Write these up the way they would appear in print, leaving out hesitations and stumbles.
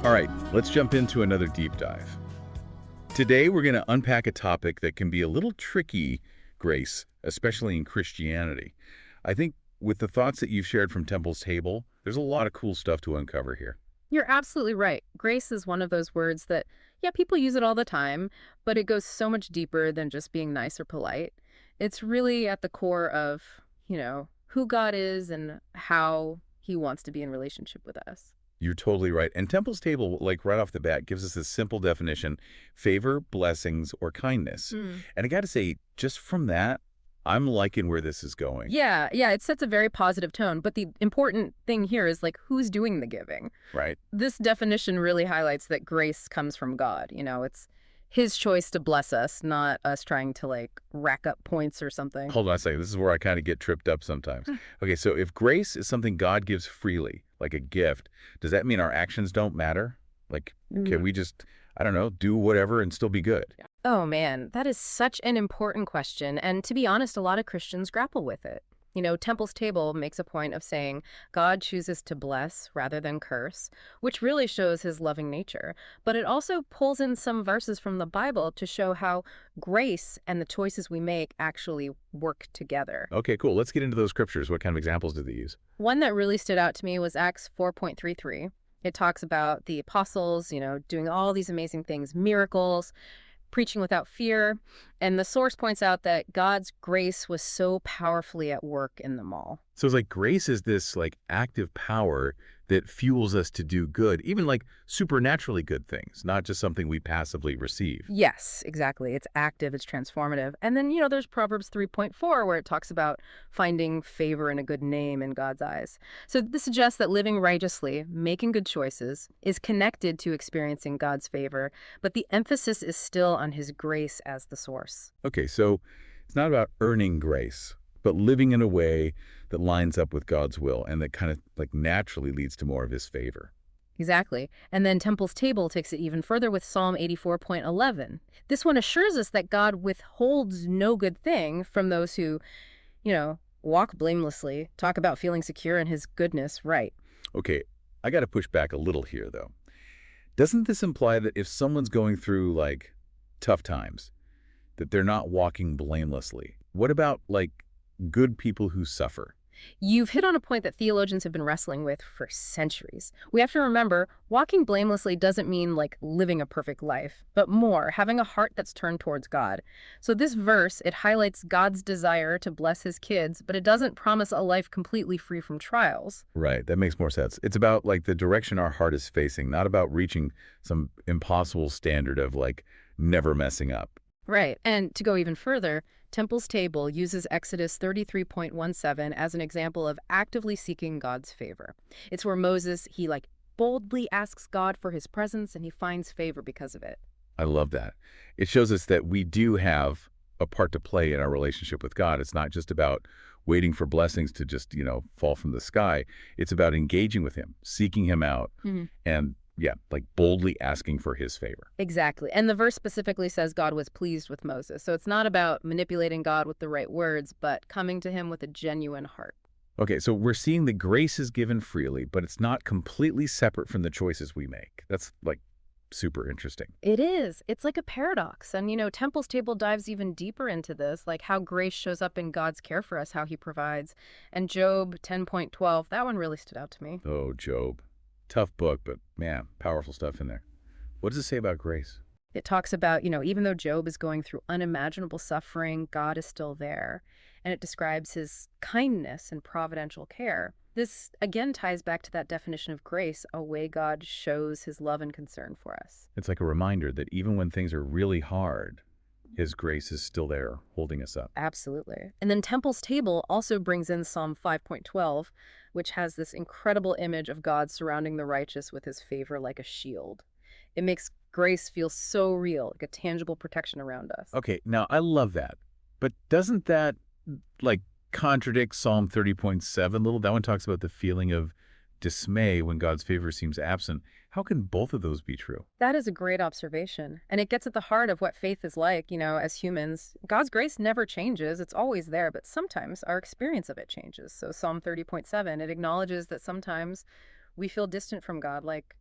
All right, let's jump into another deep dive. Today, we're going to unpack a topic that can be a little tricky, Grace, especially in Christianity. I think with the thoughts that you've shared from Temple's Table, there's a lot of cool stuff to uncover here. You're absolutely right. Grace is one of those words that, yeah, people use it all the time, but it goes so much deeper than just being nice or polite. It's really at the core of, who God is and how he wants to be in relationship with us. You're totally right. And Temple's Table, like right off the bat, gives us a simple definition: favor, blessings, or kindness. Mm. And I got to say, just from that, I'm liking where this is going, Yeah, it sets a very positive tone, but the important thing here is like who's doing the giving. right? This definition really highlights that grace comes from God. It's his choice to bless us, not us trying to like rack up points or something. Hold on a second. This is where I kind of get tripped up sometimes. Okay, so if grace is something God gives freely, like a gift, does that mean our actions don't matter? Like, can we just, I don't know, do whatever and still be good? Oh man, that is such an important question. And to be honest, a lot of Christians grapple with it. Temple's Table makes a point of saying God chooses to bless rather than curse, which really shows his loving nature. But it also pulls in some verses from the Bible to show how grace and the choices we make actually work together. Okay, cool. Let's get into those scriptures. What kind of examples do they use? One that really stood out to me was Acts 4:33. It talks about the apostles, doing all these amazing things, miracles, preaching without fear. And the source points out that God's grace was so powerfully at work in them all. So it's like grace is this like active power that fuels us to do good, even like supernaturally good things, not just something we passively receive. Yes, exactly. It's active, it's transformative. And then, there's Proverbs 3.4 where it talks about finding favor and a good name in God's eyes. So this suggests that living righteously, making good choices, is connected to experiencing God's favor, but the emphasis is still on his grace as the source. Okay, so it's not about earning grace, but living in a way that lines up with God's will and that kind of like naturally leads to more of his favor. Exactly. And then Temple's Table takes it even further with Psalm 84.11. This one assures us that God withholds no good thing from those who, walk blamelessly, talk about feeling secure in his goodness, right? Okay, I got to push back a little here though. Doesn't this imply that if someone's going through like tough times, that they're not walking blamelessly? What about like good people who suffer? You've hit on a point that theologians have been wrestling with for centuries. We have to remember, walking blamelessly doesn't mean like living a perfect life, but more, having a heart that's turned towards God. So this verse, it highlights God's desire to bless his kids, but it doesn't promise a life completely free from trials. Right, that makes more sense. It's about like the direction our heart is facing, not about reaching some impossible standard of like never messing up. Right. And to go even further, Temple's Table uses Exodus 33.17 as an example of actively seeking God's favor. It's where Moses, he like boldly asks God for his presence and he finds favor because of it. I love that. It shows us that we do have a part to play in our relationship with God. It's not just about waiting for blessings to just, fall from the sky. It's about engaging with him, seeking him out, and yeah, like boldly asking for his favor. Exactly. And the verse specifically says God was pleased with Moses. So it's not about manipulating God with the right words, but coming to him with a genuine heart. Okay, so we're seeing that grace is given freely, but it's not completely separate from the choices we make. That's like super interesting. It is. It's like a paradox. And, Temple's Table dives even deeper into this, like how grace shows up in God's care for us, how he provides. And Job 10.12, that one really stood out to me. Oh, Job. Tough book, but man, powerful stuff in there. What does it say about grace? It talks about, even though Job is going through unimaginable suffering, God is still there. And it describes his kindness and providential care. This, again, ties back to that definition of grace, a way God shows his love and concern for us. It's like a reminder that even when things are really hard, his grace is still there, holding us up. Absolutely. And then Temple's Table also brings in Psalm 5.12, which has this incredible image of God surrounding the righteous with his favor like a shield. It makes grace feel so real, like a tangible protection around us. Okay, now I love that. But doesn't that like contradict Psalm 30.7 a little? That one talks about the feeling of dismay when God's favor seems absent. How can both of those be true? That is a great observation. And it gets at the heart of what faith is like, as humans. God's grace never changes. It's always there, but sometimes our experience of it changes. So Psalm 30.7, it acknowledges that sometimes we feel distant from God, like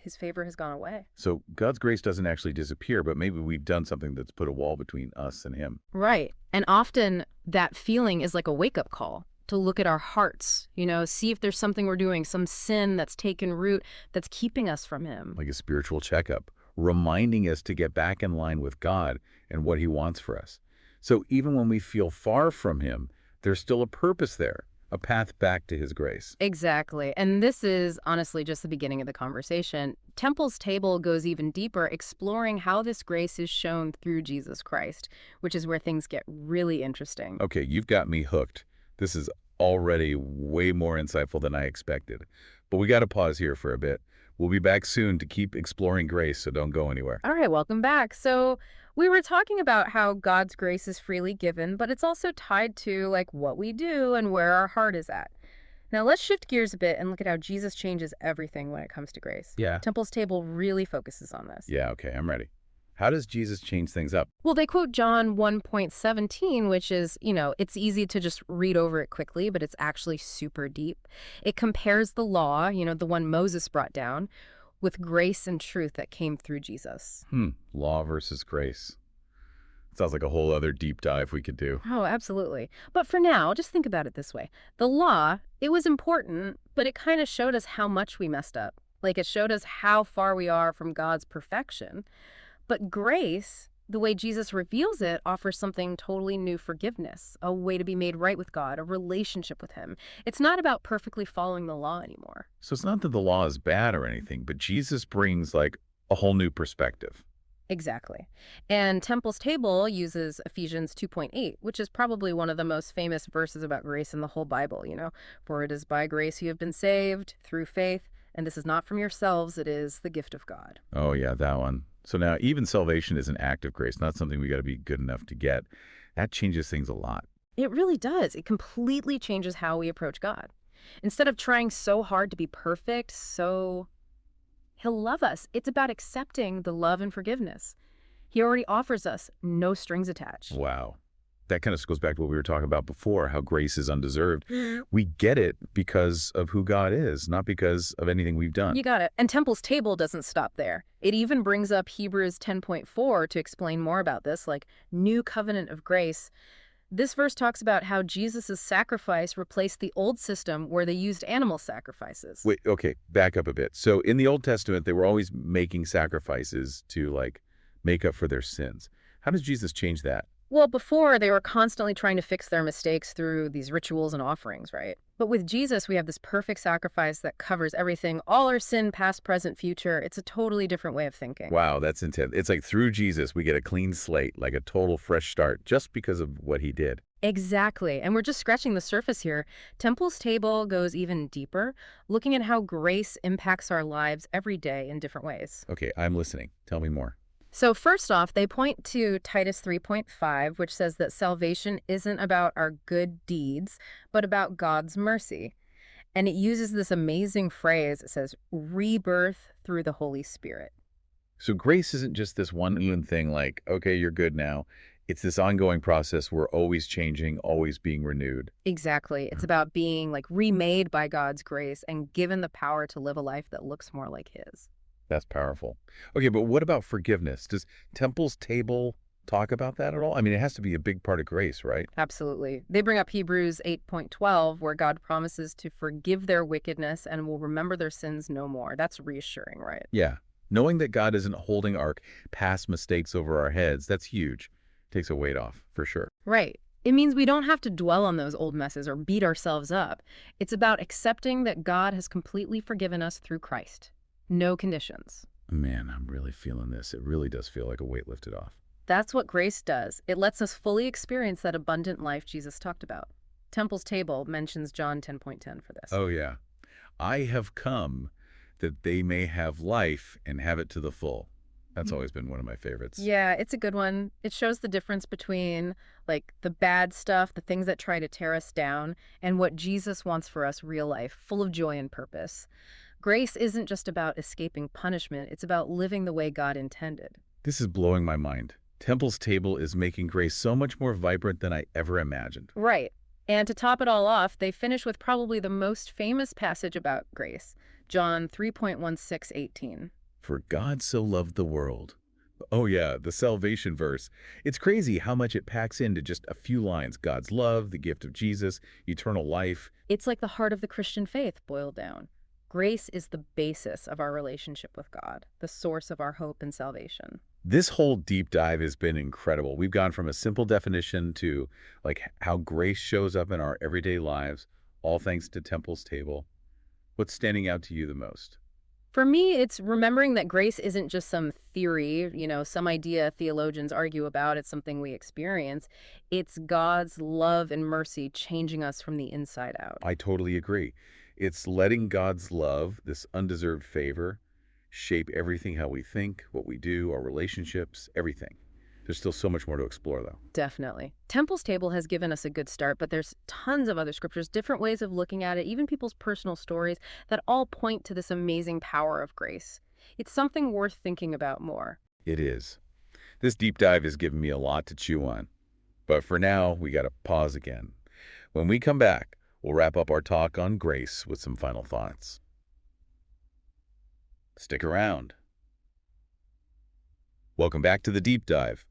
his favor has gone away. So God's grace doesn't actually disappear, but maybe we've done something that's put a wall between us and him. Right. And often that feeling is like a wake-up call to look at our hearts, see if there's something we're doing, some sin that's taken root that's keeping us from him. Like a spiritual checkup, reminding us to get back in line with God and what he wants for us. So even when we feel far from him, there's still a purpose there, a path back to his grace. Exactly. And this is honestly just the beginning of the conversation. Temple's Table goes even deeper, exploring how this grace is shown through Jesus Christ, which is where things get really interesting. Okay, you've got me hooked. This is already way more insightful than I expected. But we got to pause here for a bit. We'll be back soon to keep exploring grace, so don't go anywhere. All right, welcome back. So we were talking about how God's grace is freely given, but it's also tied to like what we do and where our heart is at. Now let's shift gears a bit and look at how Jesus changes everything when it comes to grace. Yeah. Temple's Table really focuses on this. Yeah, okay, I'm ready. How does Jesus change things up? Well, they quote John 1:17, which is, it's easy to just read over it quickly, but it's actually super deep. It compares the law, the one Moses brought down, with grace and truth that came through Jesus. Law versus grace. Sounds like a whole other deep dive we could do. Oh, absolutely. But for now, just think about it this way. The law, it was important, but it kind of showed us how much we messed up. Like it showed us how far we are from God's perfection. But grace, the way Jesus reveals it, offers something totally new: forgiveness, a way to be made right with God, a relationship with him. It's not about perfectly following the law anymore. So it's not that the law is bad or anything, but Jesus brings like a whole new perspective. Exactly. And Temple's Table uses Ephesians 2:8, which is probably one of the most famous verses about grace in the whole Bible, For it is by grace you have been saved through faith, and this is not from yourselves, it is the gift of God. Oh yeah, that one. So now even salvation is an act of grace, not something we got to be good enough to get. That changes things a lot. It really does. It completely changes how we approach God. Instead of trying so hard to be perfect, he'll love us. It's about accepting the love and forgiveness. He already offers us no strings attached. Wow. That kind of goes back to what we were talking about before, how grace is undeserved. We get it because of who God is, not because of anything we've done. You got it. And Temple's Table doesn't stop there. It even brings up Hebrews 10:4 to explain more about this, like new covenant of grace. This verse talks about how Jesus' sacrifice replaced the old system where they used animal sacrifices. Wait, okay, back up a bit. So in the Old Testament, they were always making sacrifices to like make up for their sins. How does Jesus change that? Well, before, they were constantly trying to fix their mistakes through these rituals and offerings, right? But with Jesus, we have this perfect sacrifice that covers everything, all our sin, past, present, future. It's a totally different way of thinking. Wow, that's intense. It's like through Jesus, we get a clean slate, like a total fresh start, just because of what he did. Exactly. And we're just scratching the surface here. Temple's Table goes even deeper, looking at how grace impacts our lives every day in different ways. Okay, I'm listening. Tell me more. So first off, they point to Titus 3:5, which says that salvation isn't about our good deeds, but about God's mercy. And it uses this amazing phrase. It says, rebirth through the Holy Spirit. So grace isn't just this one thing like, okay, you're good now. It's this ongoing process. We're always changing, always being renewed. Exactly. It's about being like remade by God's grace and given the power to live a life that looks more like his. That's powerful. Okay, but what about forgiveness? Does Temple's Table talk about that at all? I mean, it has to be a big part of grace, right? Absolutely. They bring up Hebrews 8:12, where God promises to forgive their wickedness and will remember their sins no more. That's reassuring, right? Yeah. Knowing that God isn't holding our past mistakes over our heads, that's huge. Takes a weight off, for sure. Right. It means we don't have to dwell on those old messes or beat ourselves up. It's about accepting that God has completely forgiven us through Christ. No conditions. Man, I'm really feeling this. It really does feel like a weight lifted off. That's what grace does. It lets us fully experience that abundant life Jesus talked about. Temple's Table mentions John 10:10 for this. Oh, yeah. I have come that they may have life and have it to the full. That's always been one of my favorites. Yeah, it's a good one. It shows the difference between like the bad stuff, the things that try to tear us down, and what Jesus wants for us, real life, full of joy and purpose. Grace isn't just about escaping punishment. It's about living the way God intended. This is blowing my mind. Temple's Table is making grace so much more vibrant than I ever imagined. Right. And to top it all off, they finish with probably the most famous passage about grace. John 3:16-18. For God so loved the world. Oh yeah, the salvation verse. It's crazy how much it packs into just a few lines. God's love, the gift of Jesus, eternal life. It's like the heart of the Christian faith boiled down. Grace is the basis of our relationship with God, the source of our hope and salvation. This whole deep dive has been incredible. We've gone from a simple definition to like how grace shows up in our everyday lives, all thanks to Temple's Table. What's standing out to you the most? For me, it's remembering that grace isn't just some theory, some idea theologians argue about. It's something we experience. It's God's love and mercy changing us from the inside out. I totally agree. It's letting God's love, this undeserved favor, shape everything how we think, what we do, our relationships, everything. There's still so much more to explore, though. Definitely. Temple's Table has given us a good start, but there's tons of other scriptures, different ways of looking at it, even people's personal stories that all point to this amazing power of grace. It's something worth thinking about more. It is. This deep dive has given me a lot to chew on. But for now, we got to pause again. When we come back, we'll wrap up our talk on grace with some final thoughts. Stick around. Welcome back to the deep dive.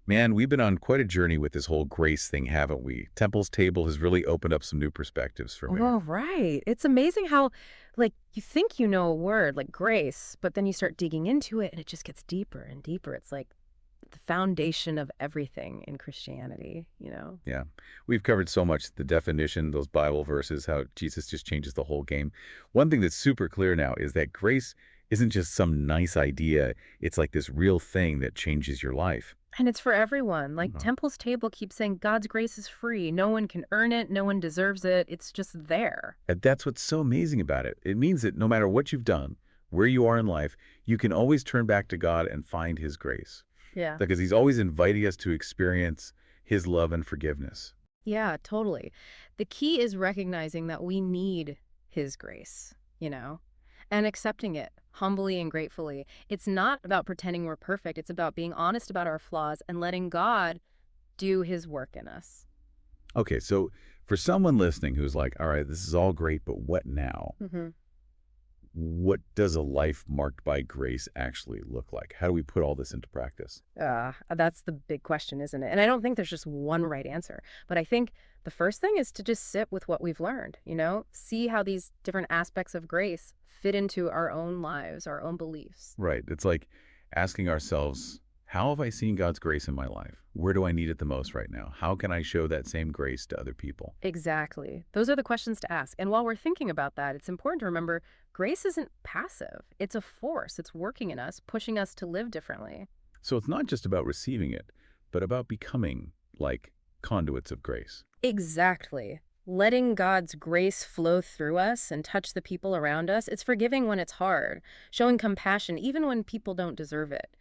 Man, we've been on quite a journey with this whole grace thing, haven't we? Temple's Table has really opened up some new perspectives for me. Oh, right. It's amazing how, you think you know a word like grace, but then you start digging into it and it just gets deeper and deeper. It's like the foundation of everything in Christianity. Yeah, we've covered so much, the definition, those Bible verses, how Jesus just changes the whole game. One thing that's super clear now is that grace isn't just some nice idea. It's like this real thing that changes your life. And it's for everyone. Like Uh-huh. Temple's Table keeps saying God's grace is free. No one can earn it. No one deserves it. It's just there. And that's what's so amazing about it. It means that no matter what you've done, where you are in life, you can always turn back to God and find his grace. Yeah. Because he's always inviting us to experience his love and forgiveness. Yeah, totally. The key is recognizing that we need his grace, and accepting it humbly and gratefully. It's not about pretending we're perfect. It's about being honest about our flaws and letting God do his work in us. Okay, so for someone listening who's like, all right, this is all great, but what now? hmm What does a life marked by grace actually look like? How do we put all this into practice? That's the big question, isn't it? And I don't think there's just one right answer. But I think the first thing is to just sit with what we've learned, see how these different aspects of grace fit into our own lives, our own beliefs. Right. It's like asking ourselves, how have I seen God's grace in my life? Where do I need it the most right now? How can I show that same grace to other people? Exactly. Those are the questions to ask. And while we're thinking about that, it's important to remember grace isn't passive. It's a force. It's working in us, pushing us to live differently. So it's not just about receiving it, but about becoming like conduits of grace. Exactly. Letting God's grace flow through us and touch the people around us, it's forgiving when it's hard, showing compassion even when people don't deserve it.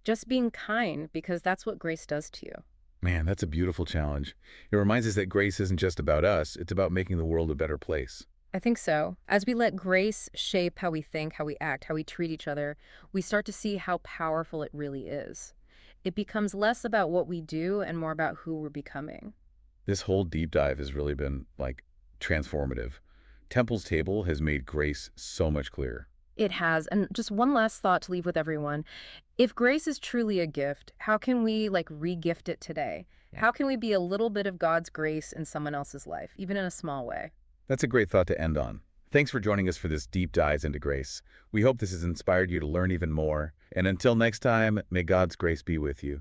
Just being kind because that's what grace does to you. Man, that's a beautiful challenge. It reminds us that grace isn't just about us, it's about making the world a better place. I think so. As we let grace shape how we think, how we act, how we treat each other, we start to see how powerful it really is. It becomes less about what we do and more about who we're becoming. This whole deep dive has really been like transformative. Temple's Table has made grace so much clearer. It has. And just one last thought to leave with everyone. If grace is truly a gift, how can we re-gift it today? How can we be a little bit of God's grace in someone else's life, even in a small way? That's a great thought to end on. Thanks for joining us for this deep dive into grace. We hope this has inspired you to learn even more. And until next time, may God's grace be with you.